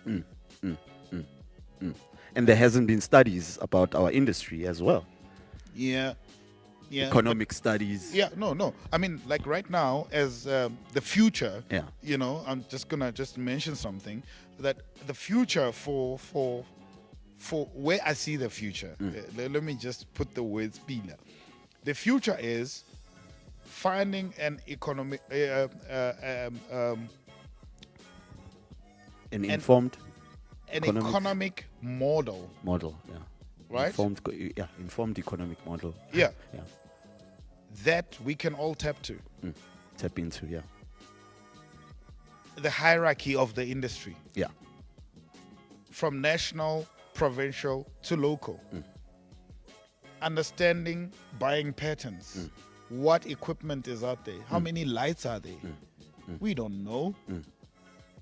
Mm, mm, mm, mm. And there hasn't been studies about our industry as well. Yeah, yeah, but Economic studies. yeah, no. I mean, like right now, as the future, Yeah. I'm just gonna just mention something that the future for where I see the future. Let me just put the words "bila." The future is finding An an informed an economic economic model, model. Yeah. right? Informed economic model. Yeah, Yeah. that we can all tap to. Tap into. Yeah. The hierarchy of the industry, Yeah. from national, provincial to local. Understanding buying patterns. What equipment is out there? How many lights are there? We don't know.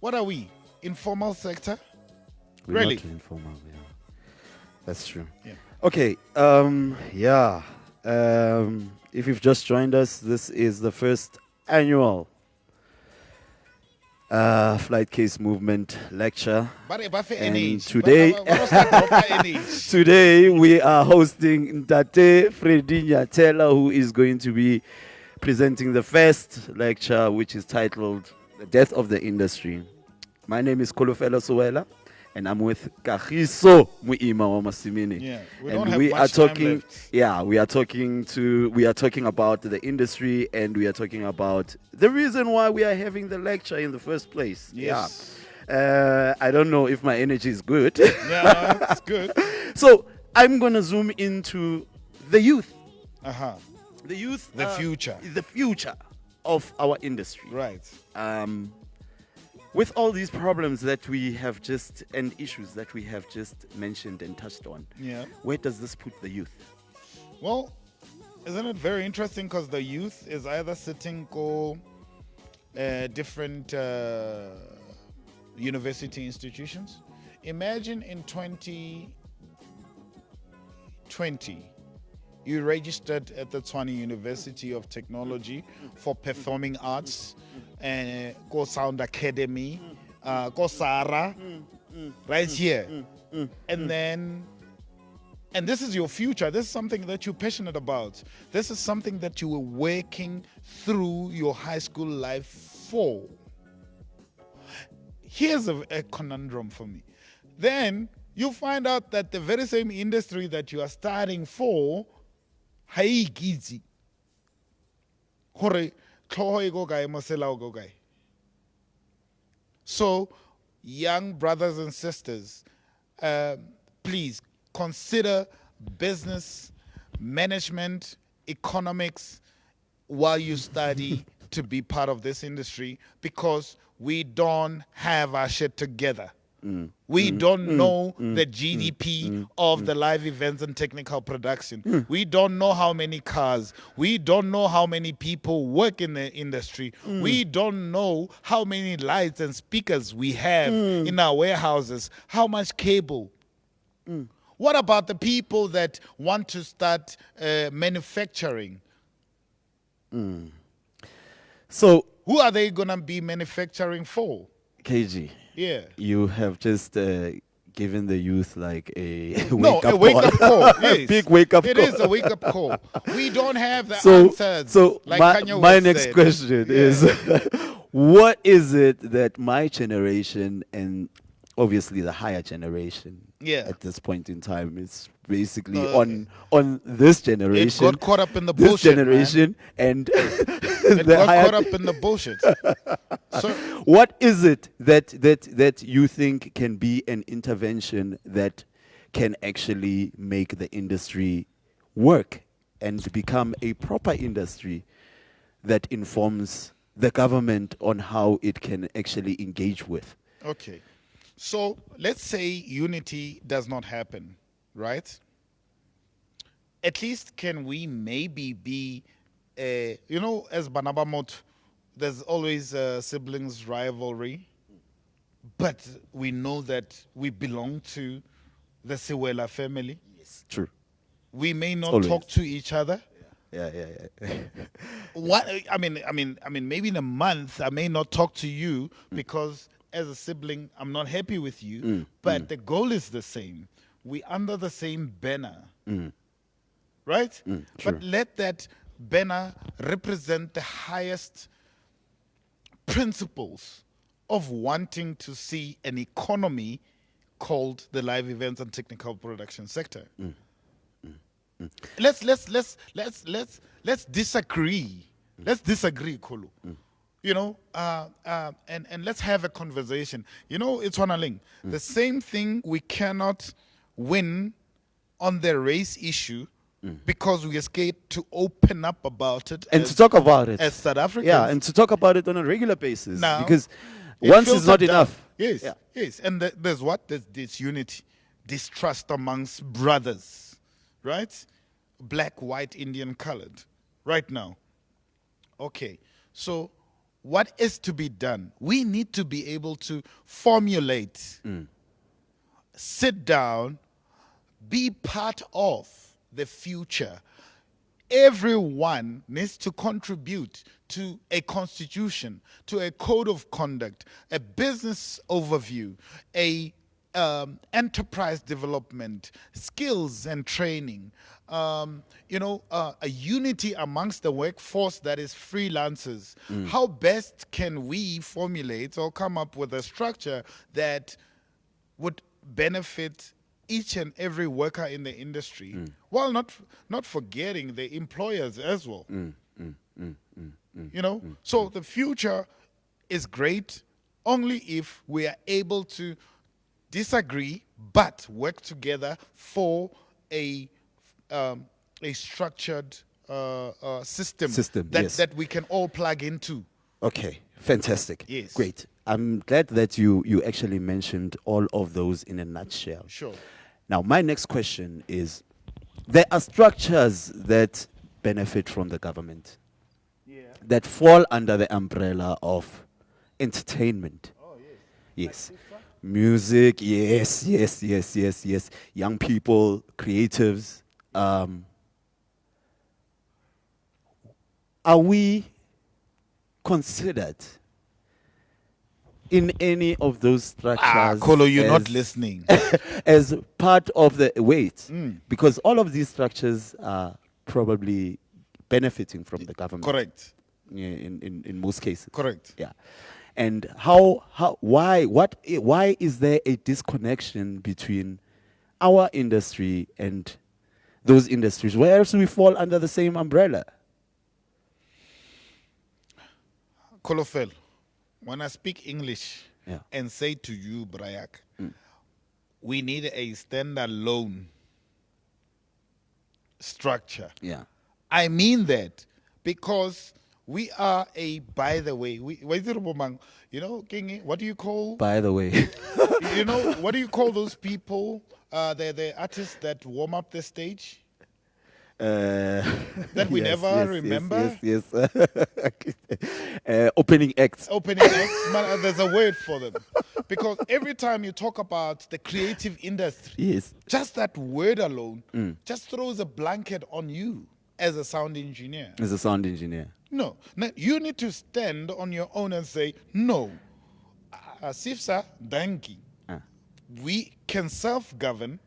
What are we? Informal sector? We're Really? not informal. Yeah. That's true. Yeah. Okay. Yeah. If you've just joined us, this is the first annual Flight Case Movement lecture. And today, today we are hosting Ntate Freddy Nyatela, who is going to be presenting the first lecture, which is titled "The Death of the Industry." My name is Kholofelo Sewela, and I'm with Kagiso Moima or Masimini. Yeah, we and don't have we much are time talking. left. Yeah, we are talking about the industry, and we are talking about the reason why we are having the lecture in the first place. Yes. Yeah. I don't know if my energy is good. Yeah, it's good. So I'm gonna zoom into the youth. Uh-huh. The youth. The future. The future of our industry. Right. With all these problems that we have just and issues that we have just mentioned and touched on, Yeah. where does this put the youth? Well, isn't it very interesting because the youth is either sitting go different university institutions. Imagine in 2020, you registered at the Tshwane University of Technology for Performing Arts, and Go Sound Academy, Go Sara, right here. And then, and this is your future. This is something that you're passionate about. This is something that you were working through your high school life for. Here's a conundrum for me. Then you find out that the very same industry that you are starting for, hai gitsi gore tlhogo e go kae, mosela o go kae. So, young brothers and sisters, please consider business, management, economics while you study to be part of this industry, because we don't have our shit together. We don't know the GDP of the live events and technical production. We don't know how many cars. We don't know how many people work in the industry. We don't know how many lights and speakers we have in our warehouses, how much cable. What about the people that want to start manufacturing? So, Who are they going to be manufacturing for? KG, Yeah. you have just given the youth like a No, wake up a wake-up call. Yes. Big wake up It call. is a wake-up call. We don't have the So, answers. so like Kanye my West next said. question Yeah. is, what is it that my generation and obviously the higher generation Yeah. at this point in time is basically Uh, on this It generation, got caught up in the this bullshit, generation, and It the got higher caught up in the bullshit. So, what is it that you think can be an intervention that can actually make the industry work and become a proper industry that informs the government on how it can actually engage with? okay. So let's say unity does not happen, right? At least can we maybe be, as Banabamot, there's always siblings rivalry, but we know that we belong to the Sewela family. Yes, true. We may not Always. talk to each other. Yeah. What I mean, maybe in a month I may not talk to you because as a sibling, I'm not happy with you, but the goal is the same. We under the same banner, right? True. But let that banner represent the highest principles of wanting to see an economy called the live events and technical production sector. Let's disagree. Let's disagree, Kolo. You know, and let's have a conversation. You know, it's Wanaling. The same thing we cannot win on the race issue because we are scared to open up about it And to talk about it. as South Africans. Yeah, and to talk about it on a regular basis. Now, because it once is filtered not down. enough. Yes, Yeah. yes. And there's what? There's disunity, distrust amongst brothers, right? Black, white, Indian, colored, right now. Okay, so what is to be done? We need to be able to formulate, sit down, be part of the future. Everyone needs to contribute to a constitution, to a code of conduct, a business overview, a enterprise development, skills and training, a unity amongst the workforce that is freelancers. How best can we formulate or come up with a structure that would benefit each and every worker in the industry, while not forgetting the employers as well. So the future is great only if we are able to disagree but work together for a structured system, yes. that we can all plug into. Okay, fantastic. Yes. Great. I'm glad that you actually mentioned all of those in a nutshell. Sure. Now, my next question is, there are structures that benefit from the government, that fall under the umbrella of entertainment. Oh, Yes. Music, yes. Young people, creatives. Are we considered in any of those structures? Kolo, you're not as- listening. as part of the weight, because all of these structures are probably benefiting from the government. Correct. Yeah, in most cases. Correct. Yeah. And why is there a disconnection between our industry and those industries, whereas we fall under the same umbrella? Kholofelo, when I speak English Yeah. and say to you, Brayak, we need a standalone structure. Yeah. I mean that because we are by the way, Kingi, what do you call, By the way. what do you call those people, the artists that warm up the stage? That we never remember? Yes. Opening acts. Opening acts, man, there's a word for them. Because every time you talk about the creative industry, Yes. just that word alone just throws a blanket on you as a sound engineer. As a sound engineer. No, you need to stand on your own and say, no, Sifsa, Danki, we can self-govern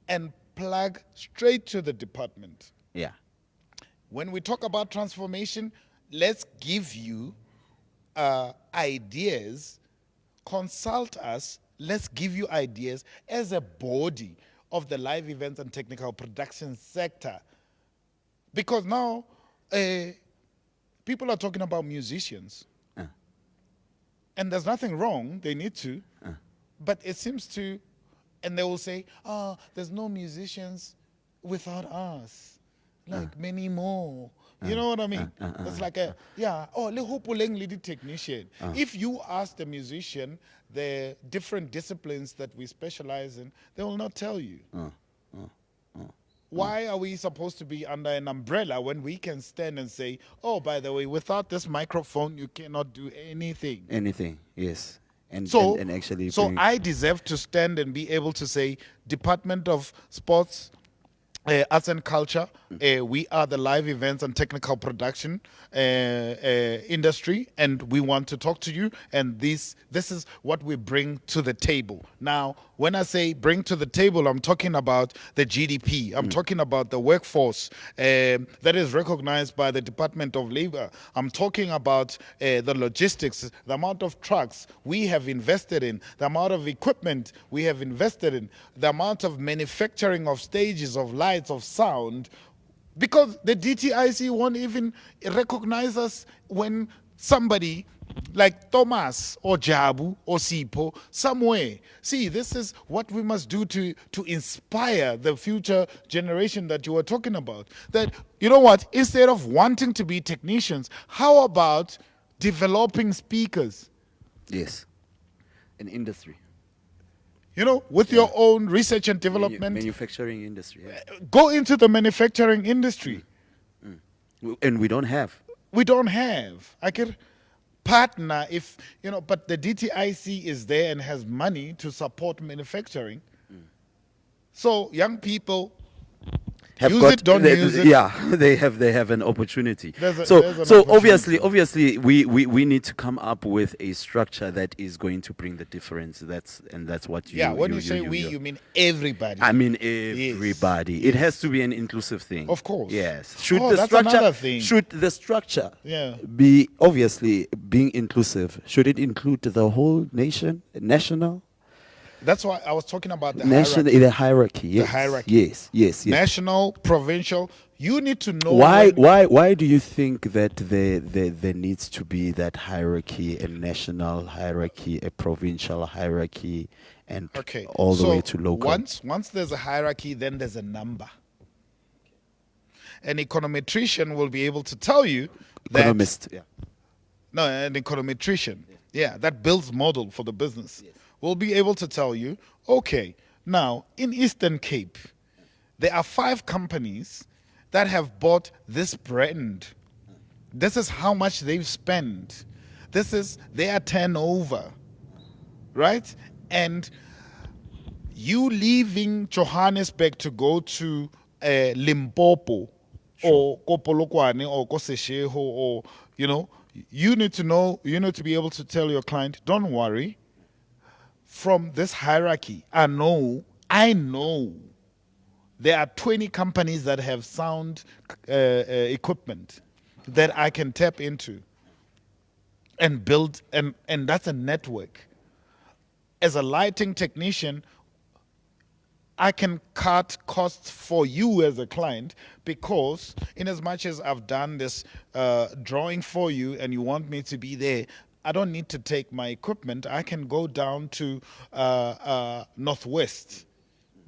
and plug straight to the department. Yeah. When we talk about transformation, let's give you ideas, consult us, let's give you ideas as a body of the live events and technical production sector. Because now, people are talking about musicians. And there's nothing wrong, they need to. But it seems to, and they will say, there's no musicians without us. Like many more. You know what I mean? It's like le hopoleng le di technician. If you ask the musician the different disciplines that we specialize in, they will not tell you. Why are we supposed to be under an umbrella when we can stand and say, oh, by the way, without this microphone, you cannot do anything? Anything, yes. And actually. So I deserve to stand and be able to say, Department of Sports, arts and culture. We are the live events and technical production industry, and we want to talk to you. And this is what we bring to the table. Now, when I say bring to the table, I'm talking about the GDP. I'm talking about the workforce that is recognized by the Department of Labor. I'm talking about the logistics, the amount of trucks we have invested in, the amount of equipment we have invested in, the amount of manufacturing of stages, of lights, of sound, because the DTIC won't even recognize us when somebody like Thomas or Jabu or Sipo somewhere. See, this is what we must do to inspire the future generation that you were talking about. That, you know what, instead of wanting to be technicians, how about developing speakers? Yes. An industry. You know, with your own research and development. Manufacturing industry. Yeah. Go into the manufacturing industry. And we don't have. We don't have. I can partner if, you know, but the DTIC is there and has money to support manufacturing. So young people Have use got it, don't use it. Yeah, they have an opportunity. There's an So opportunity. obviously we need to come up with a structure that is going to bring the difference. That's what you. Yeah, when you say we, you mean everybody. I mean everybody. Yes. It has to be an inclusive thing. Of course. Yes. That's another thing. Should the structure Yeah. be obviously being inclusive? Should it include the whole nation, national? That's why I was talking about the National, hierarchy. the hierarchy. Yes. hierarchy. Yes. National, provincial. You need to know Why do you think that there needs to be that hierarchy, a national hierarchy, a provincial hierarchy, and all the way to local? Once there's a hierarchy, then there's a number. An econometrician will be able to tell you that. Economist, yeah. No, an econometrician. Yeah, that builds model for the business. Yes. Will be able to tell you, okay, now in Eastern Cape, there are 5 companies that have bought this brand. This is how much they've spent. This is their turnover, right? And you leaving Johannesburg to go to Limpopo or Kopolokwane or Kosesheho, or, you know, you need to be able to tell your client, don't worry, from this hierarchy, I know there are 20 companies that have sound equipment that I can tap into and build, and that's a network. As a lighting technician, I can cut costs for you as a client, because in as much as I've done this drawing for you and you want me to be there, I don't need to take my equipment. I can go down to Northwest,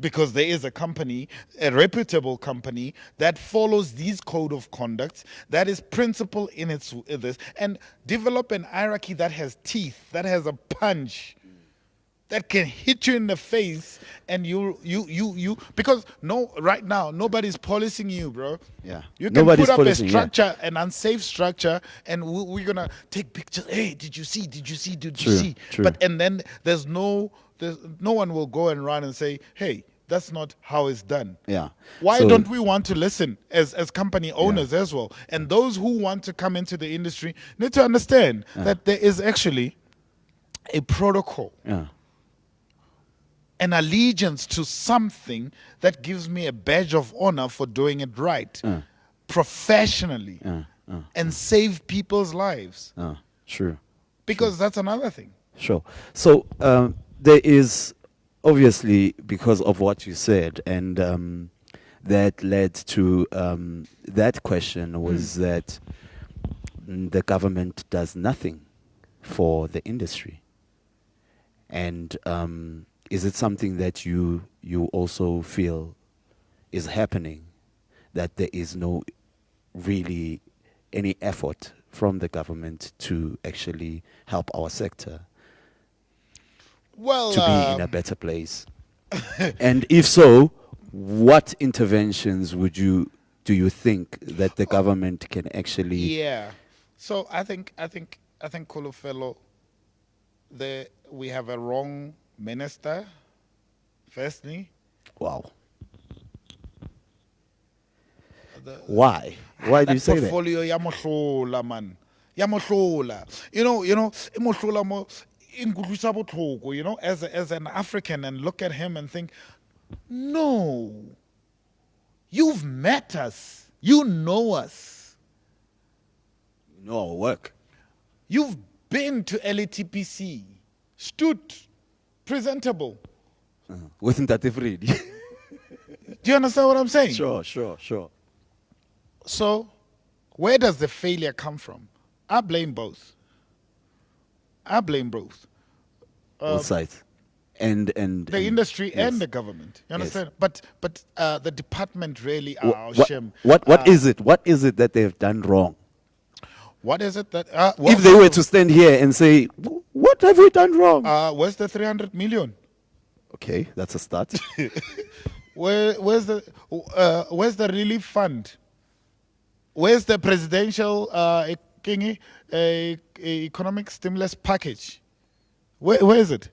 because there is a company, a reputable company, that follows these code of conduct, that is principle in this, and develop an hierarchy that has teeth, that has a punch, that can hit you in the face, and you because right now nobody's policing you, bro. Yeah. You can Nobody's put up policing, a yeah. structure, an unsafe structure, and we're gonna take pictures. Hey, did you see? Did you see? True. But and then there's no one will go and run and say, hey, that's not how it's done. Yeah. Why So- don't we want to listen as company owners as well? And those who want to come into the industry need to understand that there is actually a protocol, Yeah. an allegiance to something that gives me a badge of honor for doing it right, professionally, and save people's lives. True. Because that's another thing. Sure. So there is obviously, because of what you said, and that led to that question was that the government does nothing for the industry, and is it something that you also feel is happening, that there is no really any effort from the government to actually help our sector Well, to be in a better place? And if so, what interventions do you think that the government can actually? yeah. So I think Kholofelo, we have a wrong minister. Firstly, Wow. Why? Why do you that say that? portfolio ya mohlola man, ya mohlola. E mohlola mo e nkutlwisa botlhoko, as an African, and look at him and think, no, you've met us, you know us, You know our work. you've been to LATPC, stood presentable. With Ntate Freddy. Do you understand what I'm saying? Sure. So, where does the failure come from? I blame both. Both sides. And The industry yes. and the government. You Yes. understand? But the department really are our What, shame. what is it? What is it that they've done wrong? What is it that If they were to stand here and say, what have we done wrong? where's the 300 million? Okay, that's a start. Where's the relief fund? Where's the presidential economic stimulus package? Where is it?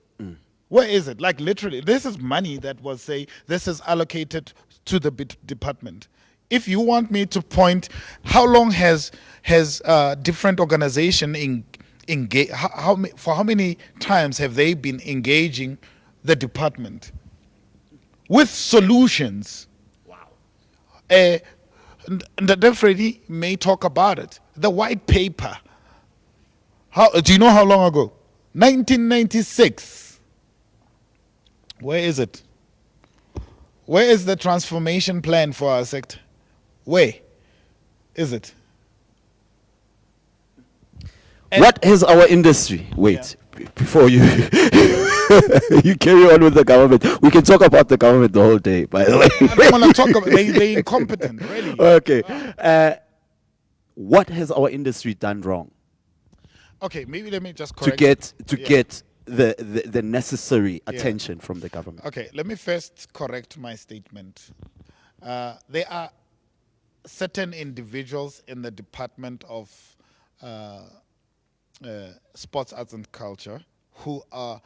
Where is it? Like literally, this is money that was this is allocated to the department. If you want me to point, how long has different organization engage? For how many times have they been engaging the department with solutions? Wow. The Freddy may talk about it. The white paper. Do you know how long ago? 1996. Where is it? Where is the transformation plan for our sector? Where is it? And what has our industry? Wait, before you you carry on with the government. We can talk about the government the whole day, by the way. I don't want to talk about they're incompetent, really. Okay. What has our industry done wrong Okay, maybe let me just to correct. get the necessary attention from the government? Okay, let me first correct my statement. There are certain individuals in the Department of Sports, Arts and Culture who are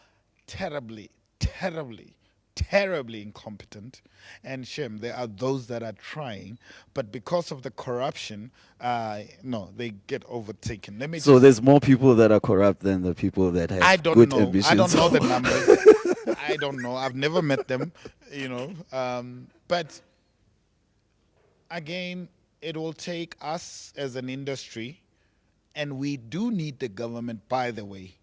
terribly incompetent, and shame. There are those that are trying, but because of the corruption, no, they get overtaken. Let me. So there's more people that are corrupt than the people that have I don't good know. ambitions. I don't know the numbers. I don't know. I've never met them. But again, it will take us as an industry, and we do need the government, by the way.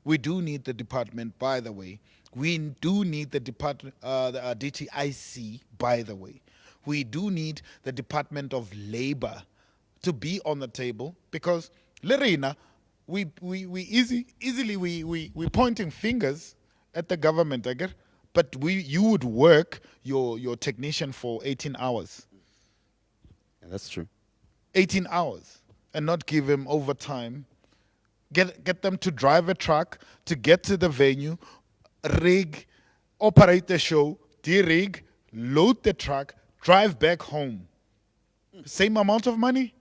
We do need the department, by the way. We do need the department, the DTIC, by the way. We do need the Department of Labor to be on the table, because Lerina, we pointing fingers at the government, I get, but you would work your technician for 18 hours. Yeah, that's true. 18 hours and not give him overtime. Get them to drive a truck to get to the venue, rig, operate the show, de-rig, load the truck, drive back home. Same amount of money?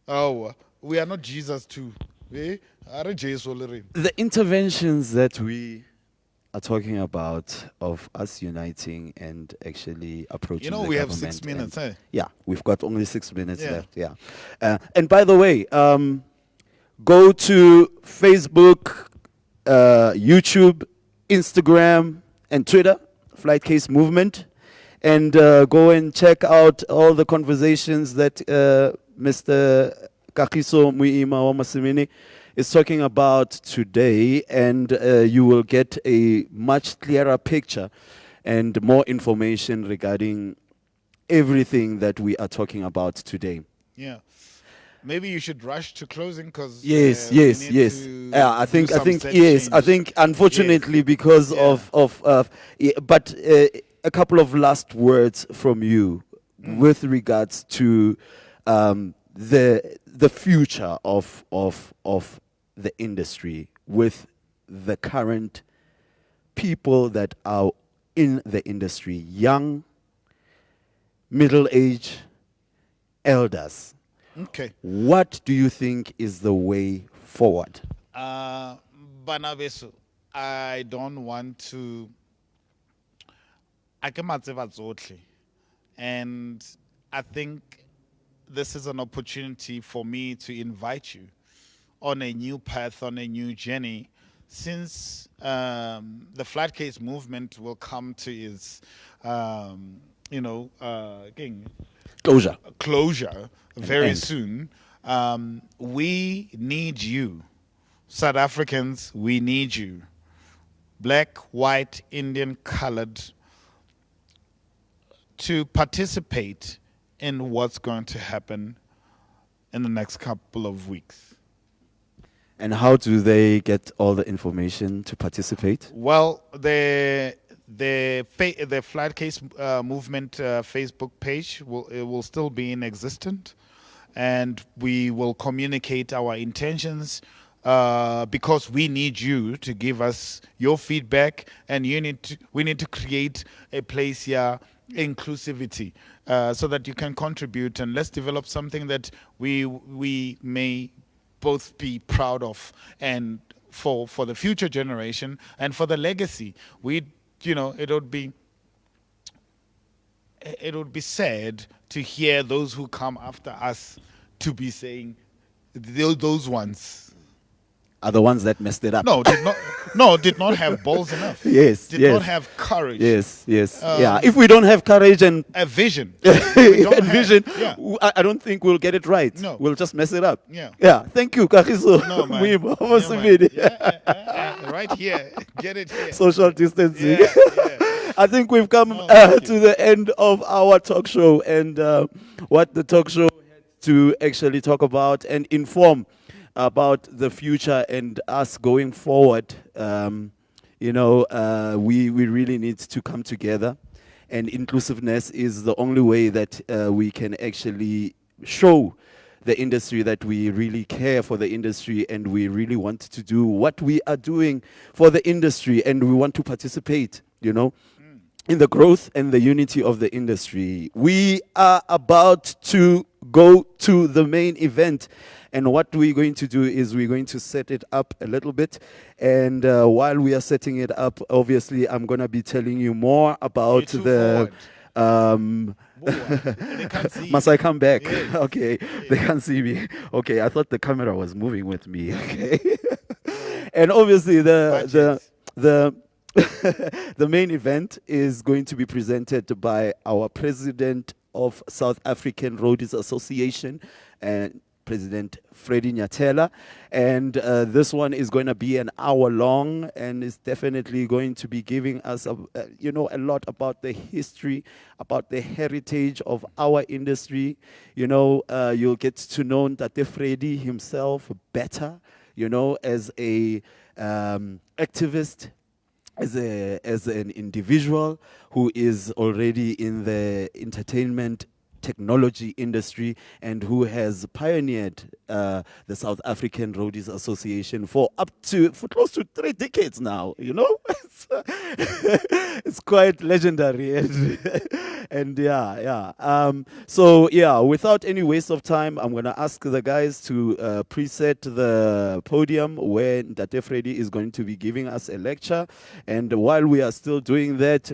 Oh, we are not Jesus too. Eh? The interventions that we are talking about of us uniting and actually approaching the we have government 6 minutes, and- eh? Yeah, we've got only 6 minutes Yeah. left. Yeah. And by the way, go to Facebook, YouTube, Instagram, and Twitter, Flight Case Movement, and go and check out all the conversations that Mr. Kagiso Moima or Masimini is talking about today, and you will get a much clearer picture and more information regarding everything that we are talking about today. Yeah. Maybe you should rush to closing because Yes. I think unfortunately because Yeah. but a couple of last words from you with regards to the future of the industry with the current people that are in the industry, young, middle age, elders. Okay. What do you think is the way forward? Banabeso, I don't want to. I can and I think this is an opportunity for me to invite you on a new path, on a new journey, since the flat case movement will come to its, again, Closure. closure An very end. soon. We need you, South Africans. We need you, black, white, Indian, colored, to participate in what's going to happen in the next couple of weeks. And how do they get all the information to participate? Well, the Flat Case Movement Facebook page will still be in existence, and we will communicate our intentions because we need you to give us your feedback, and we need to create a place here, inclusivity, so that you can contribute, and let's develop something that we may both be proud of, and for the future generation and for the legacy. It would be sad to hear those who come after us to be saying those ones Are the ones that messed it up? did not have balls enough. Yes, Did yes. not have courage. Yes, yes. Yeah. If we don't have courage and A vision. We don't and have- vision, yeah. I don't think we'll get it right. No. We'll just mess it up. Yeah. Yeah. Thank you, Kagiso. No, man. Moima, Yeah, Masimini. man. Right here. Get it here. Social distancing. Yeah, yeah. I think we've come thank to the end of our talk show, and what the talk show had to actually talk about and inform about the future and us going forward. We really need to come together, and inclusiveness is the only way that we can actually show the industry that we really care for the industry, and we really want to do what we are doing for the industry, and we want to participate, in the growth and the unity of the industry. We are about to go to the main event, and what we're going to do is we're going to set it up a little bit, and while we are setting it up, obviously I'm going to be telling you more about too the They can't see must you. I come back? Yes. Okay, they can't see me. Okay, I thought the camera was moving with me. Okay, and obviously the the main event is going to be presented by our president of South African Roadies Association and President Freddie Nyatela, and this one is going to be an hour long, and is definitely going to be giving us a lot about the history, about the heritage of our industry. You'll get to know Tate Freddie himself better, as a activist, as an individual who is already in the entertainment technology industry, and who has pioneered the South African Roadies Association for close to 3 decades now. It's quite legendary, and without any waste of time, I'm gonna ask the guys to preset the podium where Tate Freddy is going to be giving us a lecture, and while we are still doing that,